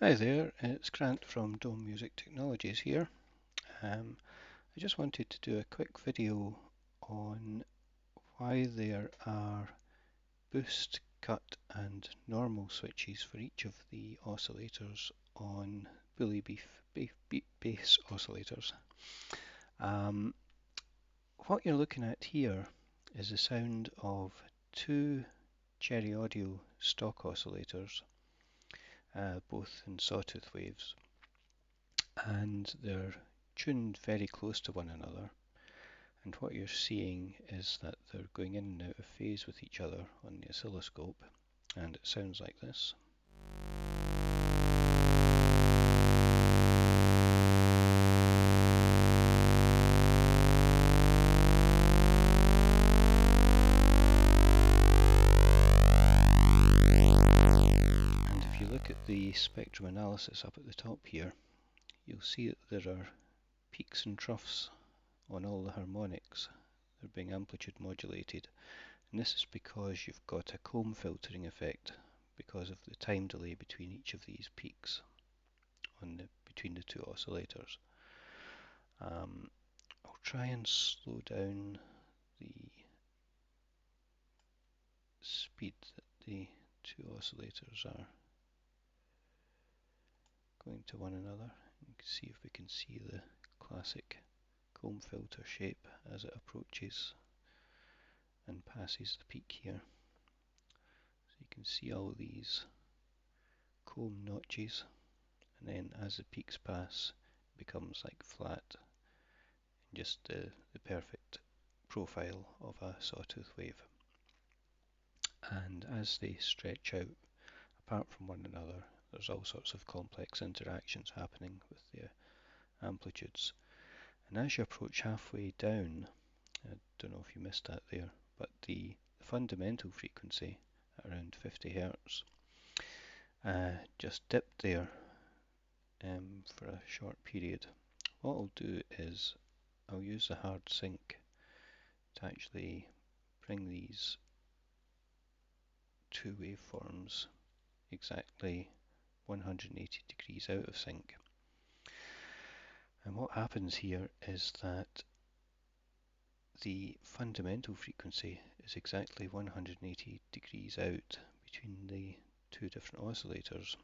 Hi there, it's Grant from Dome Music Technologies here. I just wanted to do a quick video on why there are boost, cut and normal switches for each of the oscillators on Bully bass oscillators. What you're looking at here is the sound of two Cherry Audio stock oscillators, both in sawtooth waves, and they're tuned very close to one another, and what you're seeing is that they're going in and out of phase with each other on the oscilloscope, and it sounds like this. And if you look at the spectrum analysis up at the top here, you'll see that there are peaks and troughs on all the harmonics. They're being amplitude modulated, and this is because you've got a comb filtering effect because of the time delay between each of these peaks between the two oscillators. I'll try and slow down the speed that the two oscillators are going to one another. You can see if we can see the classic comb filter shape as it approaches and passes the peak here. So you can see all these comb notches, and then as the peaks pass, it becomes like flat, and just the perfect profile of a sawtooth wave. And as they stretch out apart from one another, there's all sorts of complex interactions happening with the amplitudes. And as you approach halfway down, I don't know if you missed that there, but the fundamental frequency at around 50 Hertz just dipped there for a short period. What I'll do is I'll use the hard sync to actually bring these two waveforms exactly 180 degrees out of sync. And what happens here is that the fundamental frequency is exactly 180 degrees out between the two different oscillators.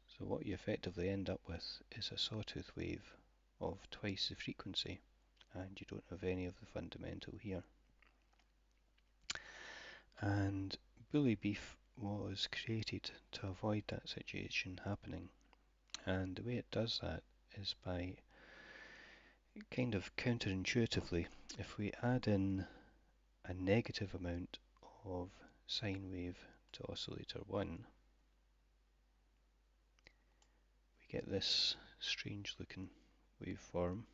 So what you effectively end up with is a sawtooth wave of twice the frequency, and you don't have any of the fundamental here. And Bully beef was created to avoid that situation happening, and the way it does that is by kind of counterintuitively, if we add in a negative amount of sine wave to oscillator 1, we get this strange looking waveform,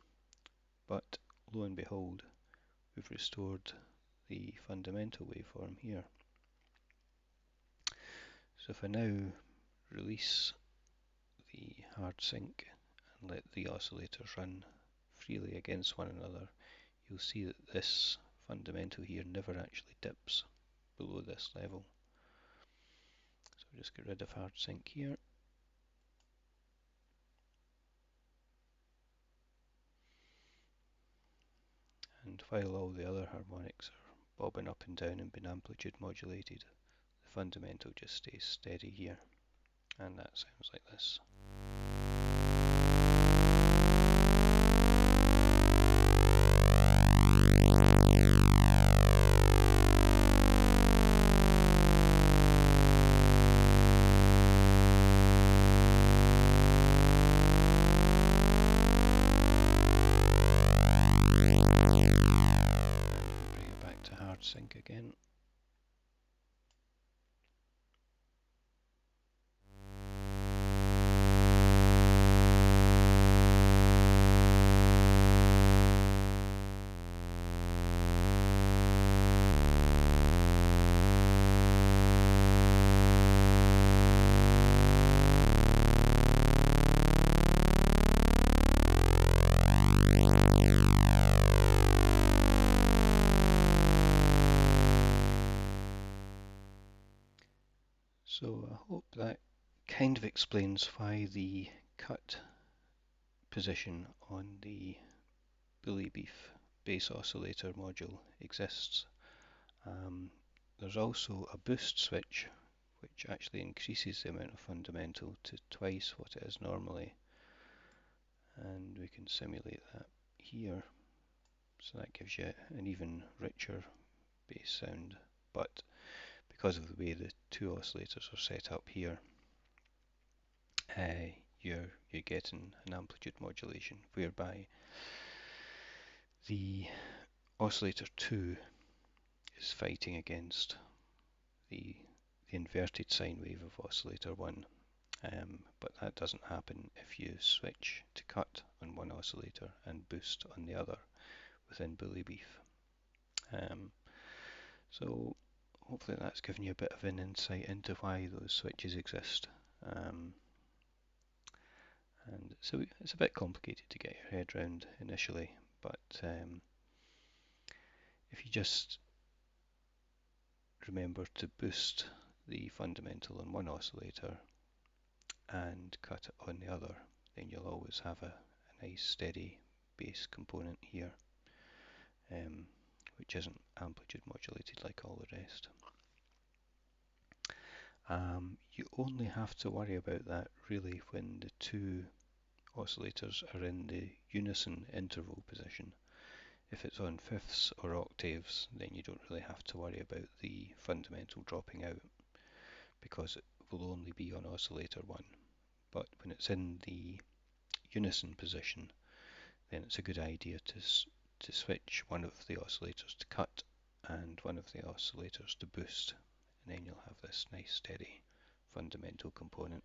but lo and behold, we've restored the fundamental waveform here. So if I now release the hard sync and let the oscillators run freely against one another, you'll see that this fundamental here never actually dips below this level. So I'll just get rid of hard sync here. And while all the other harmonics are bobbing up and down and being amplitude modulated, the fundamental just stays steady here, and that sounds like this. Sync again. So I hope that kind of explains why the cut position on the bully beef base oscillator module exists. There's also a boost switch which actually increases the amount of fundamental to twice what it is normally, and we can simulate that here. So that gives you an even richer bass sound, but because of the way the two oscillators are set up here, you're getting an amplitude modulation whereby the oscillator 2 is fighting against the inverted sine wave of oscillator 1, but that doesn't happen if you switch to cut on one oscillator and boost on the other within bully beef. So hopefully that's given you a bit of an insight into why those switches exist. And so it's a bit complicated to get your head around initially, but if you just remember to boost the fundamental on one oscillator and cut it on the other, then you'll always have a nice steady bass component here, which isn't amplitude modulated like all the rest. You only have to worry about that really when the two oscillators are in the unison interval position. If it's on fifths or octaves, then you don't really have to worry about the fundamental dropping out, because it will only be on oscillator 1. But when it's in the unison position, then it's a good idea to switch one of the oscillators to cut and one of the oscillators to boost, and then you'll have this nice steady fundamental component.